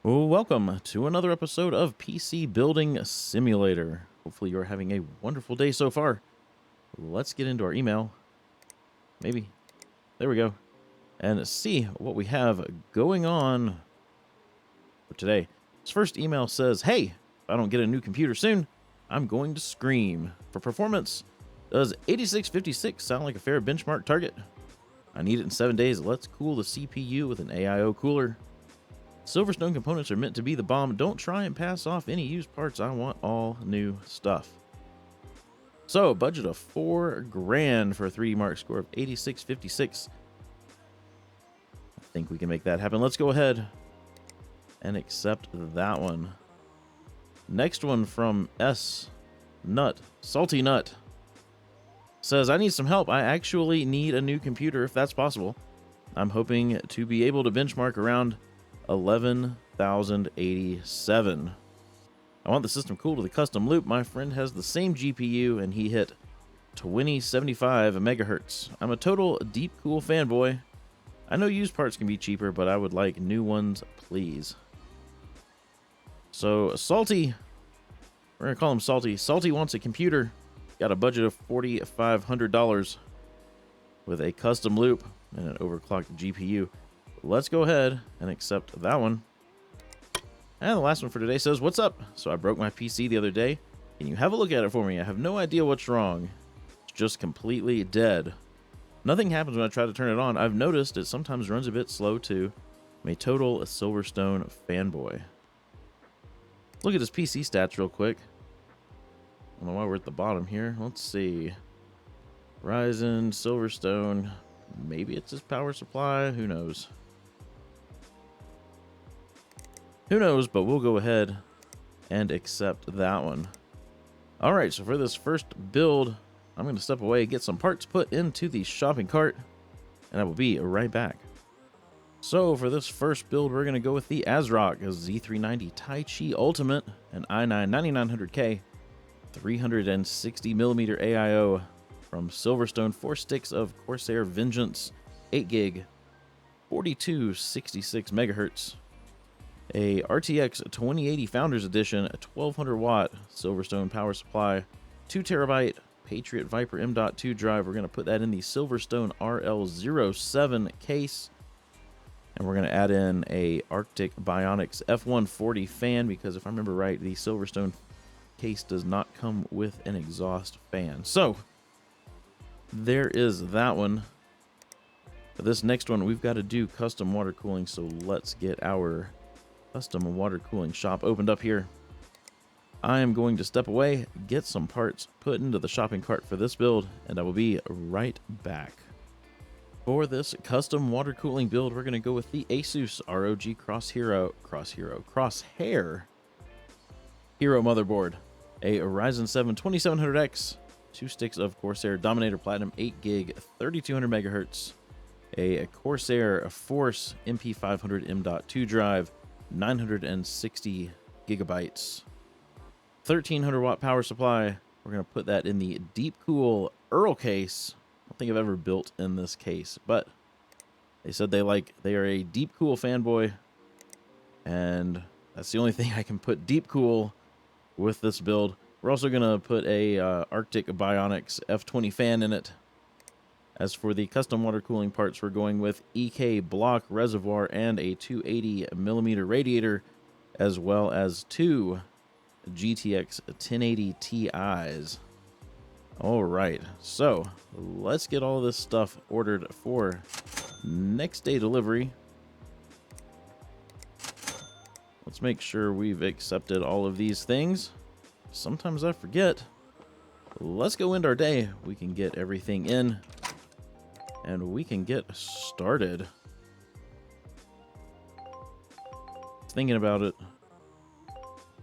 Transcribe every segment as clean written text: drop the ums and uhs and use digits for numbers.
Well, welcome to another episode of PC Building Simulator. Hopefully you're having a wonderful day so far. Let's get into our email. Maybe. There we go. And see what we have going on for today. This first email says, hey, if I don't get a new computer soon, I'm going to scream. For performance, does 8656 sound like a fair benchmark target? I need it in 7 days. Let's cool the CPU with an AIO cooler. Silverstone components are meant to be the bomb. Don't try and pass off any used parts. I want all new stuff. So, budget of $4,000 for a 3D Mark score of 8656. I think we can make that happen. Let's go ahead and accept that one. Next one from S. Nut, Salty Nut, says, I need some help. I actually need a new computer if that's possible. I'm hoping to be able to benchmark around 11,087. I want the system cooled to the custom loop. My friend has the same GPU and he hit 2075 megahertz. I'm a total Deepcool fanboy. I know used parts can be cheaper, but I would like new ones, please. So Salty, we're gonna call him Salty. Salty wants a computer. Got a budget of $4,500 with a custom loop and an overclocked GPU. Let's go ahead and accept that one. And the last one for today says, what's up? So I broke my PC the other day. Can you have a look at it for me? I have no idea what's wrong. It's just completely dead. Nothing happens when I try to turn it on. I've noticed it sometimes runs a bit slow too. I'm a total Silverstone fanboy. Look at his PC stats real quick. I don't know why we're at the bottom here. Let's see. Ryzen, Silverstone. Maybe it's his power supply. Who knows? Who knows, but we'll go ahead and accept that one. All right, so for this first build, I'm going to step away, get some parts put into the shopping cart, and I will be right back. So for this first build, we're going to go with the ASRock, a Z390 Tai Chi Ultimate, an i9 9900K, 360mm AIO from Silverstone, 4 sticks of Corsair Vengeance, 8 gig, 4266 megahertz. A RTX 2080 Founders Edition, a 1200 watt Silverstone power supply, 2 terabyte Patriot Viper M.2 drive. We're going to put that in the Silverstone RL07 case. And we're going to add in a Arctic Bionics F140 fan because if I remember right, the Silverstone case does not come with an exhaust fan. So there is that one. For this next one, we've got to do custom water cooling. So let's get our custom water cooling shop opened up here. I am going to step away, get some parts put into the shopping cart for this build, and I will be right back. For this custom water cooling build, we're going to go with the Asus ROG Crosshair Hero motherboard, a Ryzen 7 2700X, 2 sticks of Corsair Dominator Platinum 8 gig 3200 megahertz, a Corsair Force MP500 M.2 drive, 960 gigabytes, 1300 watt power supply. We're going to put that in the Deepcool EARLKASE. I don't think I've ever built in this case, but they said they are a Deepcool fanboy, and that's the only thing I can put Deepcool with this build. We're also going to put a Arctic Bionics F20 fan in it. As for the custom water cooling parts, we're going with EK block reservoir and a 280mm radiator, as well as 2 GTX 1080 Ti's. All right, so let's get all this stuff ordered for next day delivery. Let's make sure we've accepted all of these things. Sometimes I forget. Let's go into our day. We can get everything in, and we can get started. Thinking about it.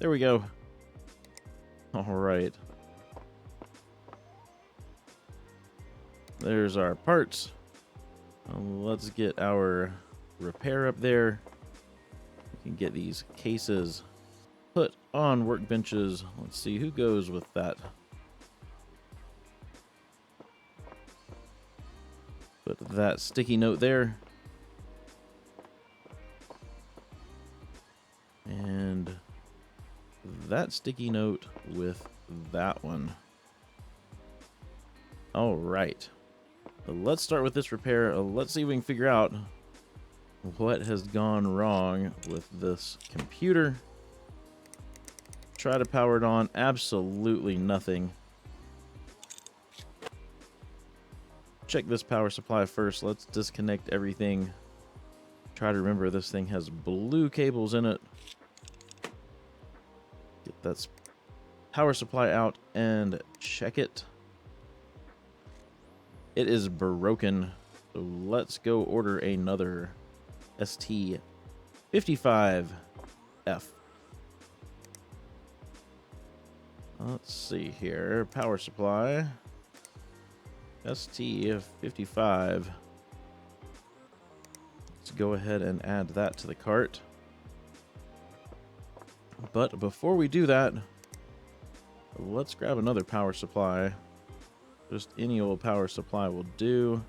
There we go. All right. There's our parts. Let's get our repair up there. We can get these cases put on workbenches. Let's see who goes with that. Put that sticky note there. And that sticky note with that one. All right. Let's start with this repair. Let's see if we can figure out what has gone wrong with this computer. Try to power it on. Absolutely nothing. Check this power supply first. Let's disconnect everything. Try to remember this thing has blue cables in it. Get that power supply out and check it. It is broken. So let's go order another ST55F. Let's see here. Power supply. ST55. Let's go ahead and add that to the cart. But before we do that, let's grab another power supply. Just any old power supply will do.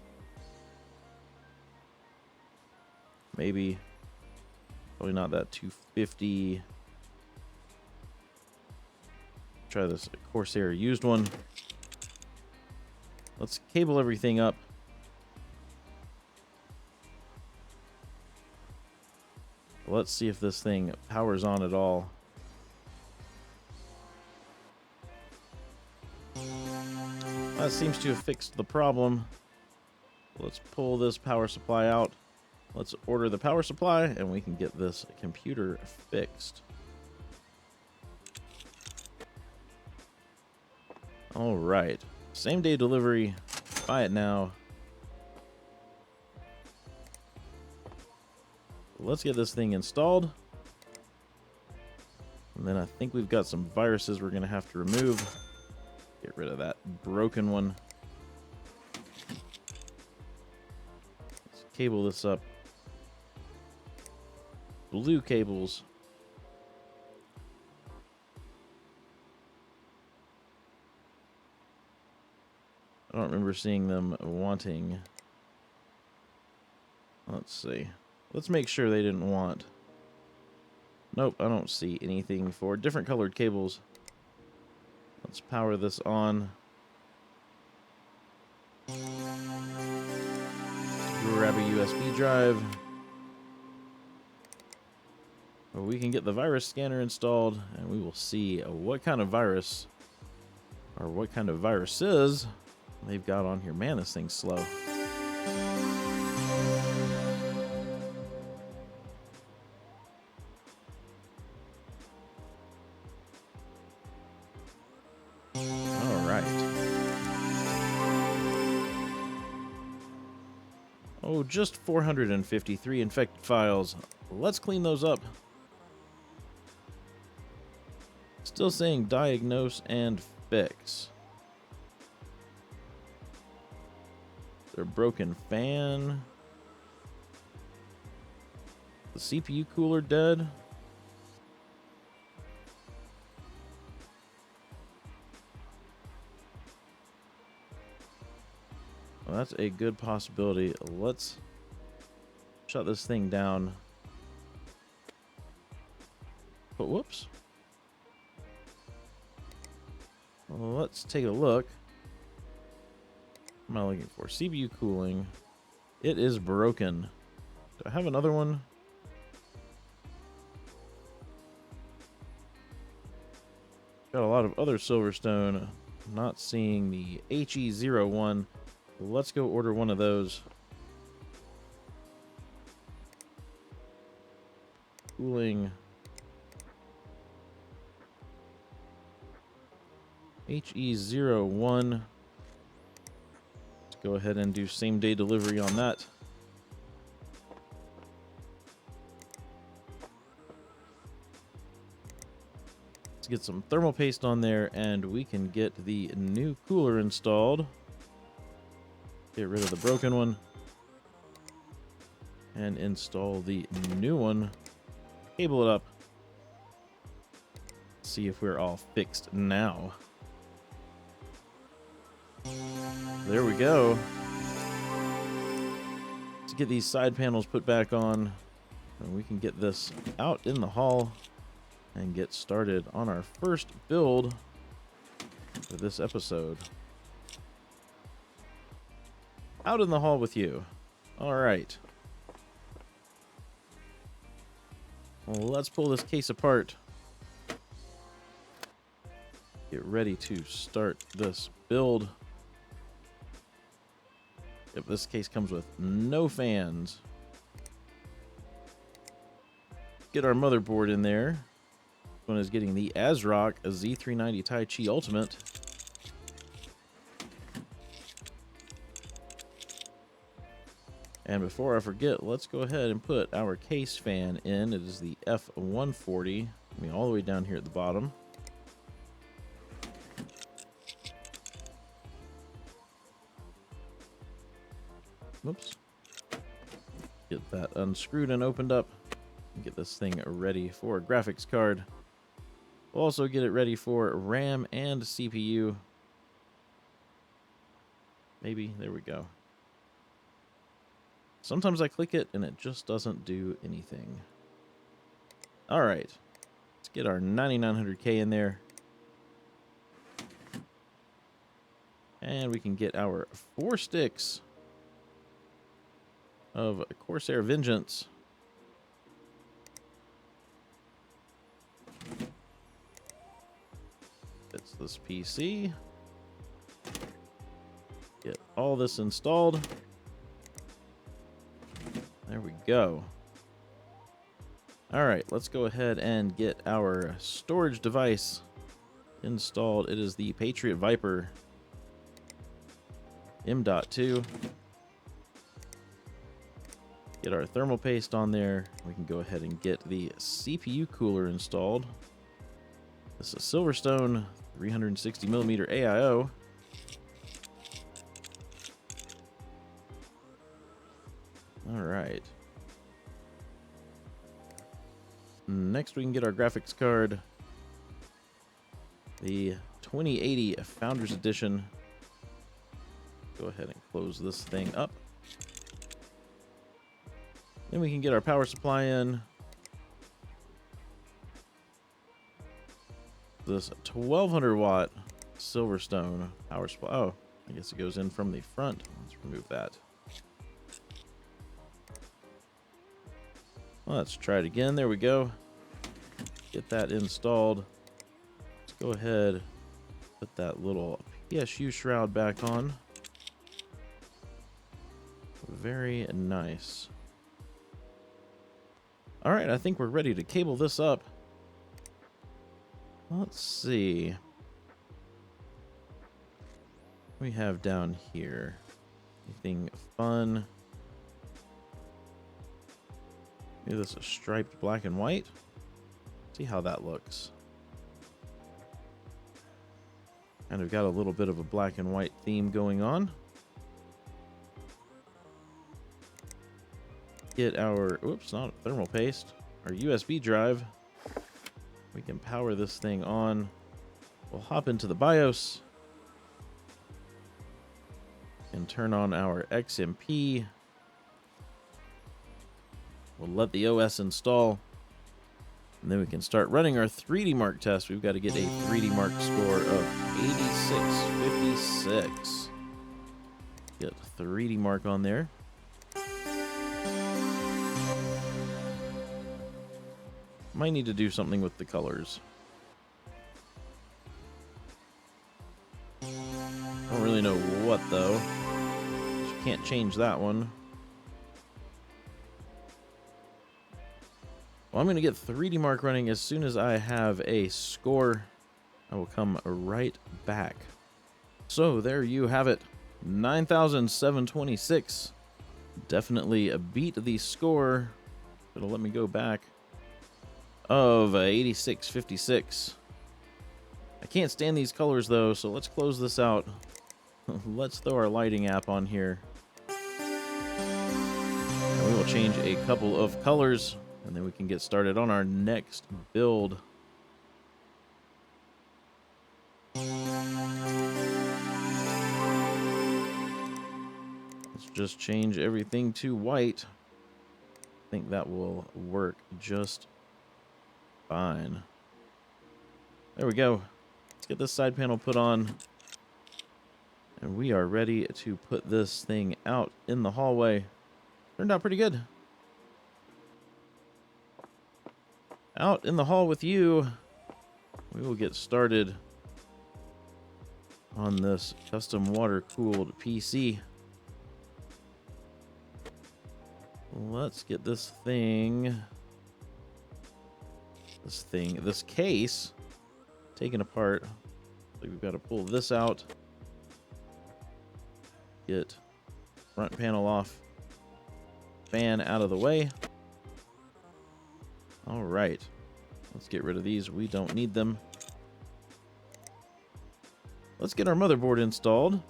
Maybe. Probably not that 250. Try this Corsair used one. Let's cable everything up. Let's see if this thing powers on at all. That seems to have fixed the problem. Let's pull this power supply out. Let's order the power supply and we can get this computer fixed. All right. Same day delivery. Buy it now. Let's get this thing installed. And then I think we've got some viruses we're going to have to remove. Get rid of that broken one. Let's cable this up. Blue cables. I don't remember seeing them wanting. Let's see. Let's make sure they didn't want. Nope, I don't see anything for different colored cables. Let's power this on. Grab a USB drive. We can get the virus scanner installed and we will see what kind of virus or what kind of viruses they've got on here. Man, this thing's slow. All right. Oh, just 453 infected files. Let's clean those up. Still saying diagnose and fix. Their broken fan. The CPU cooler dead. Well, that's a good possibility. Let's shut this thing down. But whoops. Well, let's take a look. What am I looking for? CPU cooling. It is broken. Do I have another one? Got a lot of other Silverstone. Not seeing the HE01. Let's go order one of those. Cooling. HE01. Let's go ahead and do same day delivery on that. Let's get some thermal paste on there and we can get the new cooler installed. Get rid of the broken one. And install the new one. Cable it up. See if we're all fixed now. There we go. Let's get these side panels put back on. And we can get this out in the hall and get started on our first build for this episode. Out in the hall with you. All right. Well, let's pull this case apart. Get ready to start this build. Yep, this case comes with no fans. Get our motherboard in there. This one is getting the ASRock Z390 Tai Chi Ultimate. And before I forget, let's go ahead and put our case fan in. It is the F140. I mean, all the way down here at the bottom. Whoops. Get that unscrewed and opened up. Get this thing ready for a graphics card. We'll also get it ready for RAM and CPU. Maybe. There we go. Sometimes I click it and it just doesn't do anything. All right. Let's get our 9900K in there. And we can get our 4 sticks of Corsair Vengeance. Fits this PC. Get all this installed. There we go. All right, let's go ahead and get our storage device installed. It is the Patriot Viper M.2. Get our thermal paste on there. We can go ahead and get the CPU cooler installed. This is Silverstone 360mm AIO. All right. Next, we can get our graphics card. The 2080 Founders Edition. Go ahead and close this thing up. Then we can get our power supply in. This 1200 watt Silverstone power supply. Oh, I guess it goes in from the front. Let's remove that. Let's try it again. There we go. Get that installed. Let's go ahead, put that little PSU shroud back on. Very nice. All right, I think we're ready to cable this up. Let's see. What do we have down here? Anything fun? Maybe this is striped black and white. See how that looks. And we've got a little bit of a black and white theme going on. Get our, oops, not thermal paste, our USB drive. We can power this thing on. We'll hop into the BIOS and turn on our XMP. We'll let the OS install, and then we can start running our 3D Mark test. We've got to get a 3D Mark score of 8656. Get 3D Mark on there. Might need to do something with the colors. Don't really know what, though. You can't change that one. Well, I'm going to get 3D Mark running as soon as I have a score. I will come right back. So there you have it. 9,726. Definitely beat the score. It'll let me go back. Of 8656. I can't stand these colors though, so let's close this out. Let's throw our lighting app on here. And we will change a couple of colors, and then we can get started on our next build. Let's just change everything to white. think that will work just fine. There we go. Let's get this side panel put on. And we are ready to put this thing out in the hallway. Turned out pretty good. Out in the hall with you. We will get started on this custom water-cooled PC. Let's get this case taken apart. So we've got to pull this out. Get front panel off. Fan out of the way. All right. Let's get rid of these. We don't need them. Let's get our motherboard installed.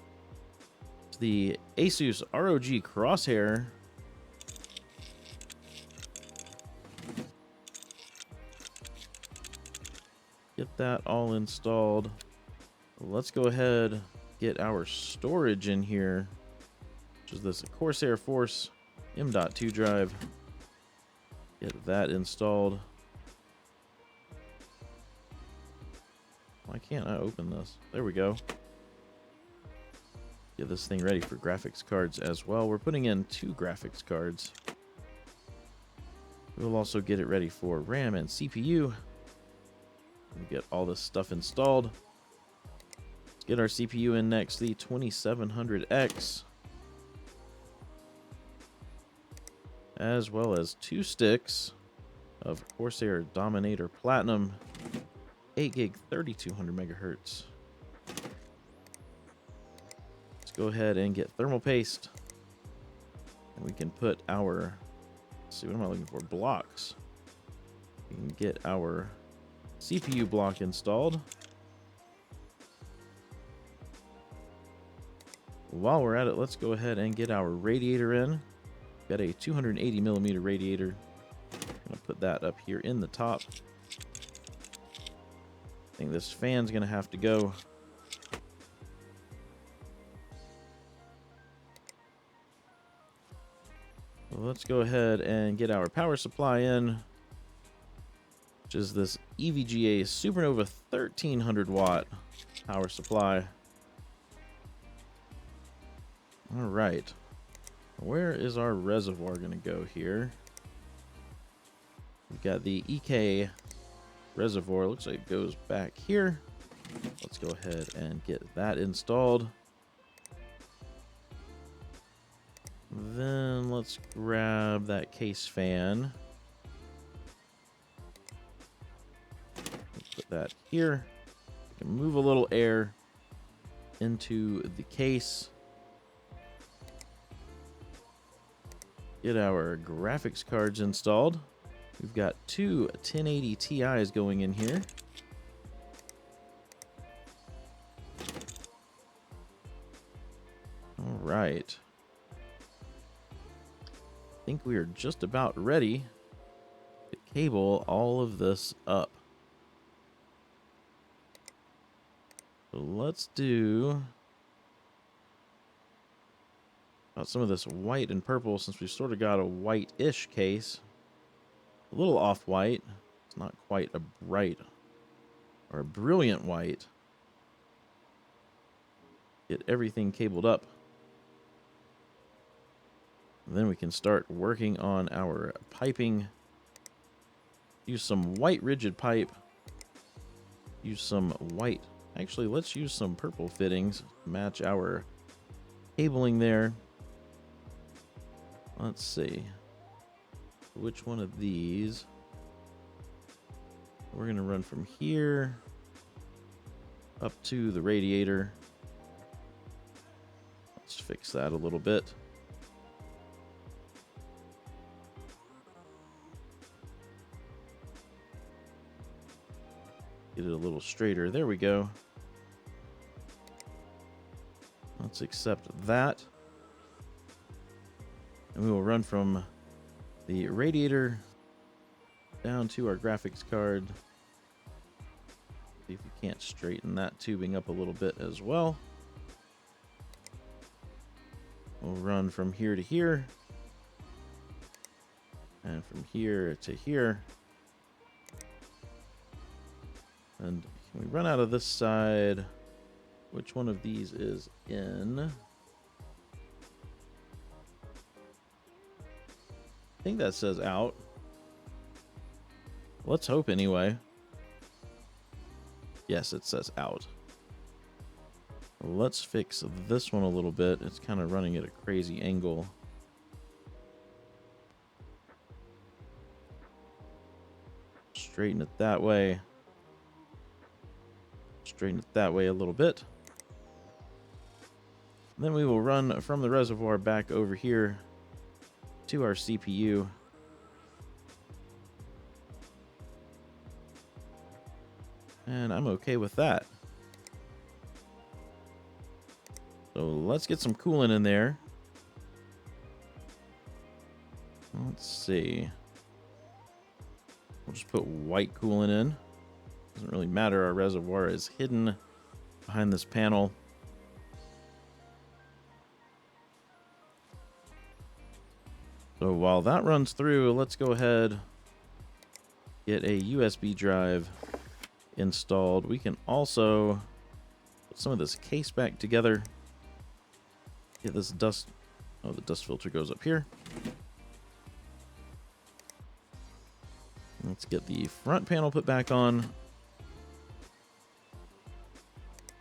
It's the Asus ROG Crosshair. Get that all installed. Let's go ahead, get our storage in here, which is this Corsair Force M.2 drive. Get that installed. Why can't I open this? There we go. Get this thing ready for graphics cards as well. We're putting in 2 graphics cards. We'll also get it ready for RAM and CPU. We'll get all this stuff installed. Let's get our CPU in next, the 2700X. As well as 2 sticks of Corsair Dominator Platinum, 8 gig, 3200 megahertz. Let's go ahead and get thermal paste. And we can put our, let's see, what am I looking for? Blocks. We can get our CPU block installed. While we're at it, let's go ahead and get our radiator in. Got a 280 millimeter radiator. I'm gonna put that up here in the top. I think this fan's gonna have to go. So let's go ahead and get our power supply in, which is this EVGA Supernova 1300 watt power supply. All right. Where is our reservoir going to go here? We've got the EK reservoir. Looks like it goes back here. Let's go ahead and get that installed. Then let's grab that case fan. Put that here. We can move a little air into the case. Get our graphics cards installed. We've got 2 1080 Ti's going in here. All right. I think we are just about ready to cable all of this up. So let's do some of this white and purple, since we've sort of got a white-ish case. A little off-white. It's not quite a bright or a brilliant white. Get everything cabled up. And then we can start working on our piping. Use some white rigid pipe. Use some white. Actually, let's use some purple fittings to match our cabling there. Let's see. Which one of these? We're going to run from here up to the radiator. Let's fix that a little bit. Get it a little straighter. There we go. Let's accept that. And we will run from the radiator down to our graphics card. See if we can't straighten that tubing up a little bit as well. We'll run from here to here. And from here to here. And can we run out of this side? Which one of these is in? I think that says out. Let's hope anyway. Yes, it says out. Let's fix this one a little bit. It's kind of running at a crazy angle. Straighten it that way. Straighten it that way a little bit. Then we will run from the reservoir back over here to our CPU. And I'm okay with that. So let's get some coolant in there. Let's see. We'll just put white coolant in. Doesn't really matter. Our reservoir is hidden behind this panel. So while that runs through, let's go ahead, get a USB drive installed. We can also put some of this case back together. Get this dust. Oh, the dust filter goes up here. Let's get the front panel put back on.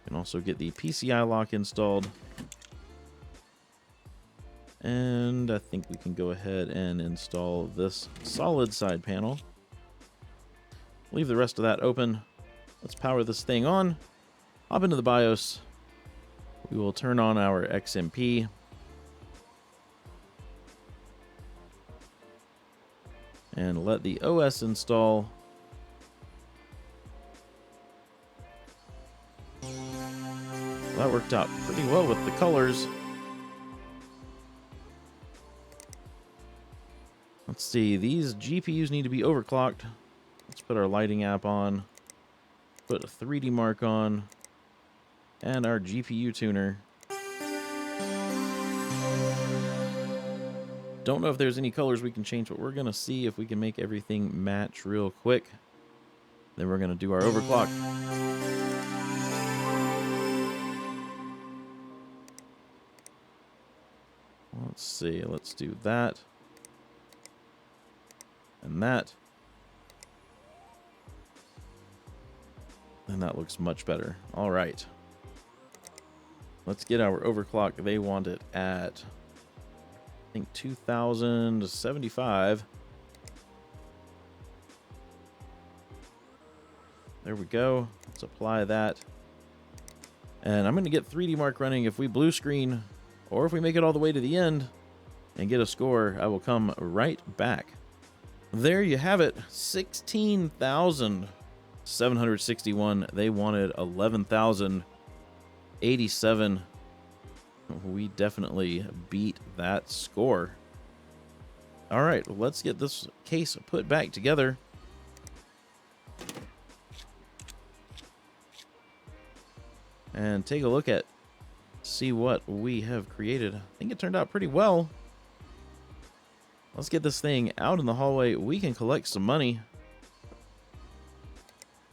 And also get the PCI lock installed. And I think we can go ahead and install this solid side panel. Leave the rest of that open. Let's power this thing on. Hop into the BIOS. We will turn on our XMP. And let the OS install. That worked out pretty well with the colors. Let's see, these GPUs need to be overclocked. Let's put our lighting app on. Put a 3D mark on. And our GPU tuner. Don't know if there's any colors we can change, but we're going to see if we can make everything match real quick. Then we're going to do our overclock. Let's see, let's do that. And that. And that looks much better. All right. Let's get our overclock. They want it at, I think, 2075. There we go. Let's apply that. And I'm going to get 3D Mark running. If we blue screen, or if we make it all the way to the end and get a score, I will come right back. There you have it. 16,761. They wanted 11,087. We definitely beat that score. All right, let's get this case put back together. And take a look at, see what we have created. I think it turned out pretty well. Let's get this thing out in the hallway. We can collect some money.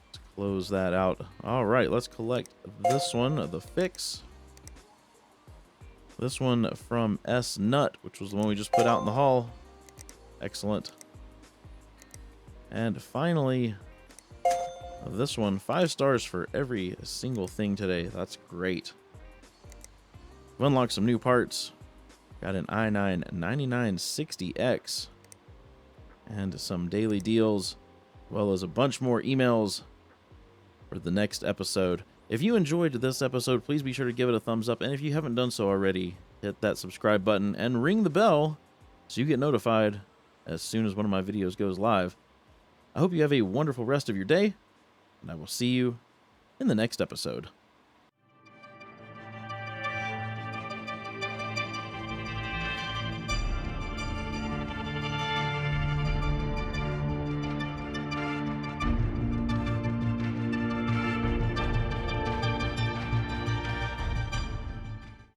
Let's close that out. All right, let's collect this one, the fix. This one from S Nut, which was the one we just put out in the hall. Excellent. And finally, this one, 5 stars for every single thing today. That's great. We've unlocked some new parts. Got an i9 9960X and some daily deals, as well as a bunch more emails for the next episode. If you enjoyed this episode, please be sure to give it a thumbs up. And if you haven't done so already, hit that subscribe button and ring the bell so you get notified as soon as one of my videos goes live. I hope you have a wonderful rest of your day, and I will see you in the next episode.